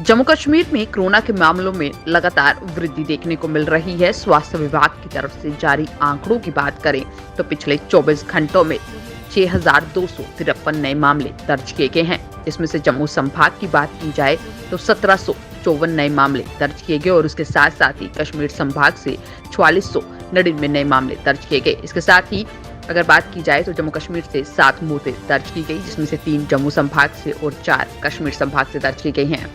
जम्मू कश्मीर में कोरोना के मामलों में लगातार वृद्धि देखने को मिल रही है। स्वास्थ्य विभाग की तरफ से जारी आंकड़ों की बात करें तो पिछले 24 घंटों में 6,253 नए मामले दर्ज किए गए हैं। इसमें से जम्मू संभाग की बात की जाए तो 1754 नए मामले दर्ज किए गए और उसके साथ साथ ही कश्मीर संभाग से 4499 नए मामले दर्ज किए गए। इसके साथ ही अगर बात की जाए तो जम्मू कश्मीर से 7 मौतें दर्ज की गई, जिसमें से 3 जम्मू संभाग से और 4 कश्मीर संभाग से दर्ज की गई हैं।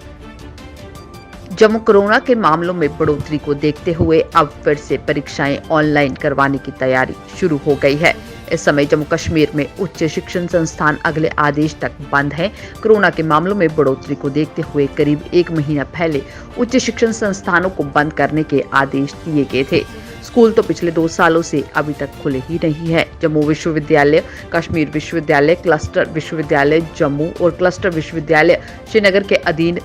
जम्मू कोरोना के मामलों में बढ़ोतरी को देखते हुए अब फिर से परीक्षाएं ऑनलाइन करवाने की तैयारी शुरू हो गई है। इस समय जम्मू कश्मीर में उच्च शिक्षण संस्थान अगले आदेश तक बंद हैं। कोरोना के मामलों में बढ़ोतरी को देखते हुए करीब 1 महीना पहले उच्च शिक्षण संस्थानों को बंद करने के आदेश दिए गए थे। स्कूल तो पिछले 2 सालों से अभी तक खुले ही नहीं है। जम्मू विश्वविद्यालय, कश्मीर विश्वविद्यालय, क्लस्टर विश्वविद्यालय जम्मू और क्लस्टर विश्वविद्यालय श्रीनगर के अधीन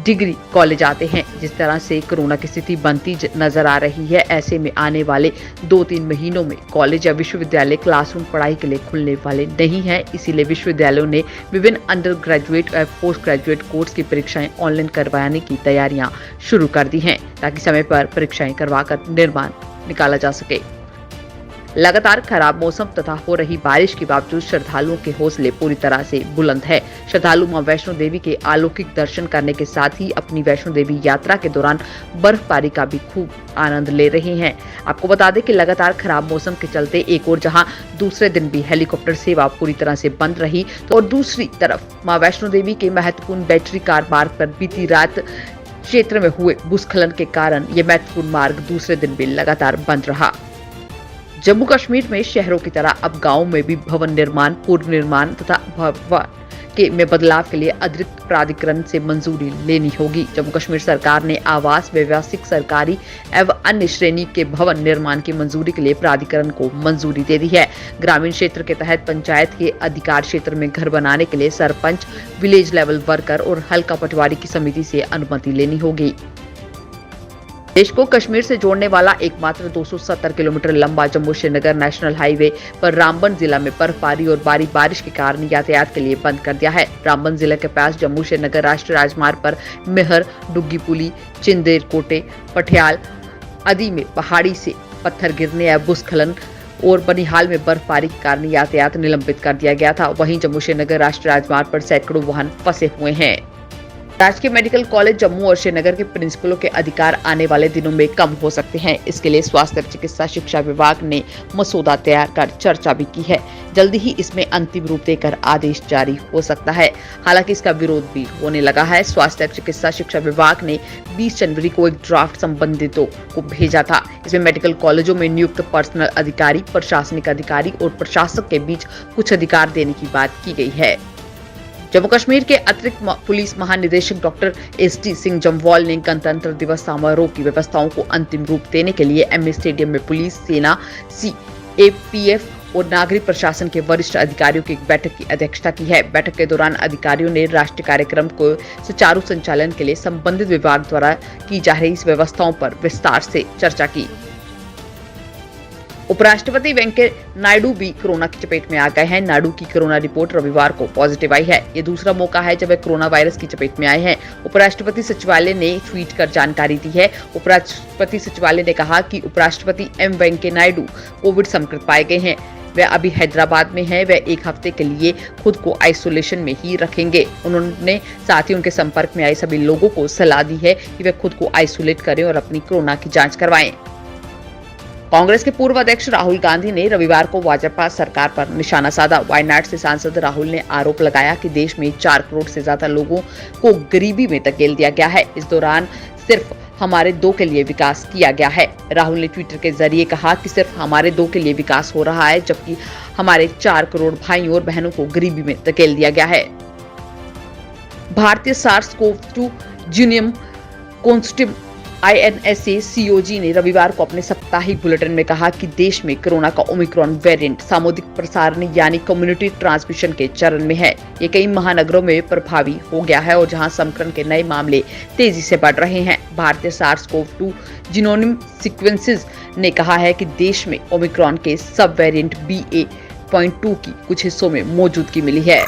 डिग्री कॉलेज आते हैं। जिस तरह से कोरोना की स्थिति बनती नजर आ रही है, ऐसे में आने वाले 2-3 महीनों में कॉलेज या विश्वविद्यालय क्लासरूम पढ़ाई के लिए खुलने वाले नहीं हैं। इसीलिए विश्वविद्यालयों ने विभिन्न अंडर ग्रेजुएट और पोस्ट ग्रेजुएट कोर्स की परीक्षाएं ऑनलाइन करवाने की तैयारियां शुरू कर दी हैं, ताकि समय पर परीक्षाएं करवाकर निर्माण निकाला जा सके। लगातार खराब मौसम तथा हो रही बारिश के बावजूद श्रद्धालुओं के हौसले पूरी तरह से बुलंद है। श्रद्धालु मां वैष्णो देवी के अलौकिक दर्शन करने के साथ ही अपनी वैष्णो देवी यात्रा के दौरान बर्फबारी का भी खूब आनंद ले रहे हैं। आपको बता दें कि लगातार खराब मौसम के चलते एक और जहां दूसरे दिन भी हेलीकॉप्टर सेवा पूरी तरह से बंद रही, तो और दूसरी तरफ मां वैष्णो देवी के महत्वपूर्ण बैटरी कार मार्ग पर बीती रात क्षेत्र में हुए भूस्खलन के कारण ये महत्वपूर्ण मार्ग दूसरे दिन भी लगातार बंद रहा। जम्मू कश्मीर में शहरों की तरह अब गांवों में भी भवन निर्माण, पूर्व निर्माण तथा भवन में बदलाव के लिए अतिरिक्त प्राधिकरण से मंजूरी लेनी होगी। जम्मू कश्मीर सरकार ने आवास, व्यवसायिक, सरकारी एवं अन्य श्रेणी के भवन निर्माण की मंजूरी के लिए प्राधिकरण को मंजूरी दे दी है। ग्रामीण क्षेत्र के तहत पंचायत के अधिकार क्षेत्र में घर बनाने के लिए सरपंच, विलेज लेवल वर्कर और हल्का पटवारी की समिति से अनुमति लेनी होगी। देश को कश्मीर से जोड़ने वाला एकमात्र 270 किलोमीटर लंबा जम्मू श्रीनगर नेशनल हाईवे पर रामबन जिला में बर्फबारी और भारी बारिश के कारण यातायात के लिए बंद कर दिया है। रामबन जिले के पास जम्मू श्रीनगर राष्ट्रीय राजमार्ग पर मेहर, डुग्गी पुली, चिंदेर कोटे, पटियाल आदि में पहाड़ी से पत्थर गिरने या भूस्खलन और बनिहाल में बर्फबारी के कारण यातायात निलंबित कर दिया गया था। वहीं जम्मू श्रीनगर राष्ट्रीय राजमार्ग पर सैकड़ों वाहन फंसे हुए हैं। राजकीय मेडिकल कॉलेज जम्मू और श्रीनगर के प्रिंसिपलों के अधिकार आने वाले दिनों में कम हो सकते हैं। इसके लिए स्वास्थ्य और चिकित्सा शिक्षा विभाग ने मसौदा तैयार कर चर्चा भी की है। जल्दी ही इसमें अंतिम रूप देकर आदेश जारी हो सकता है। हालांकि इसका विरोध भी होने लगा है। स्वास्थ्य और चिकित्सा शिक्षा विभाग ने 20 जनवरी को एक ड्राफ्ट संबंधितों को भेजा था। इसमें मेडिकल कॉलेजों में नियुक्त पर्सनल अधिकारी, प्रशासनिक अधिकारी और प्रशासक के बीच कुछ अधिकार देने की बात की गई है। जम्मू कश्मीर के अतिरिक्त पुलिस महानिदेशक डॉक्टर एसडी सिंह जम्वाल ने गणतंत्र दिवस समारोह की व्यवस्थाओं को अंतिम रूप देने के लिए एमए स्टेडियम में पुलिस, सेना, सीएपीएफ और नागरिक प्रशासन के वरिष्ठ अधिकारियों की एक बैठक की अध्यक्षता की है। बैठक के दौरान अधिकारियों ने राष्ट्रीय कार्यक्रम को सुचारू संचालन के लिए संबंधित विभाग द्वारा की जा रही इस व्यवस्थाओं पर विस्तार से चर्चा की। उपराष्ट्रपति वेंकैया नायडू भी कोरोना की चपेट में आ गए हैं। नायडू की कोरोना रिपोर्ट रविवार को पॉजिटिव आई है। ये दूसरा मौका है जब वे कोरोना वायरस की चपेट में आए हैं। उपराष्ट्रपति सचिवालय ने ट्वीट कर जानकारी दी है। उपराष्ट्रपति सचिवालय ने कहा कि उपराष्ट्रपति एम वेंकैया नायडू कोविड संक्रमित पाए गए हैं। वे अभी हैदराबाद में हैं। वे 1 हफ्ते के लिए खुद को आइसोलेशन में ही रखेंगे। उन्होंने साथ ही उनके संपर्क में आए सभी लोगों को सलाह दी है कि वे खुद को आइसोलेट करें और अपनी कोरोना की जांच करवाएं। कांग्रेस के पूर्व अध्यक्ष राहुल गांधी ने रविवार को भाजपा सरकार पर निशाना साधा। वायनाड से सांसद राहुल ने आरोप लगाया कि देश में 4 करोड़ से ज्यादा लोगों को गरीबी में धकेल दिया गया है। इस दौरान सिर्फ हमारे 2 के लिए विकास किया गया है। राहुल ने ट्विटर के जरिए कहा कि सिर्फ हमारे 2 के लिए विकास हो रहा है, जबकि हमारे 4 करोड़ भाइयों और बहनों को गरीबी में धकेल दिया गया है। भारतीय सार्स-कोव-2 जीनोम कंसोर्टियम INSA COG ने रविवार को अपने साप्ताहिक बुलेटिन में कहा कि देश में कोरोना का ओमिक्रॉन वेरिएंट सामुदायिक प्रसारण यानी कम्युनिटी ट्रांसमिशन के चरण में है। ये कई महानगरों में प्रभावी हो गया है और जहां संक्रमण के नए मामले तेजी से बढ़ रहे हैं। भारतीय सार्स-कोव-2 जीनोम सीक्वेंसेस ने कहा है कि देश में ओमिक्रॉन के सब वेरिएंट BA.2 की कुछ हिस्सों में मौजूदगी मिली है।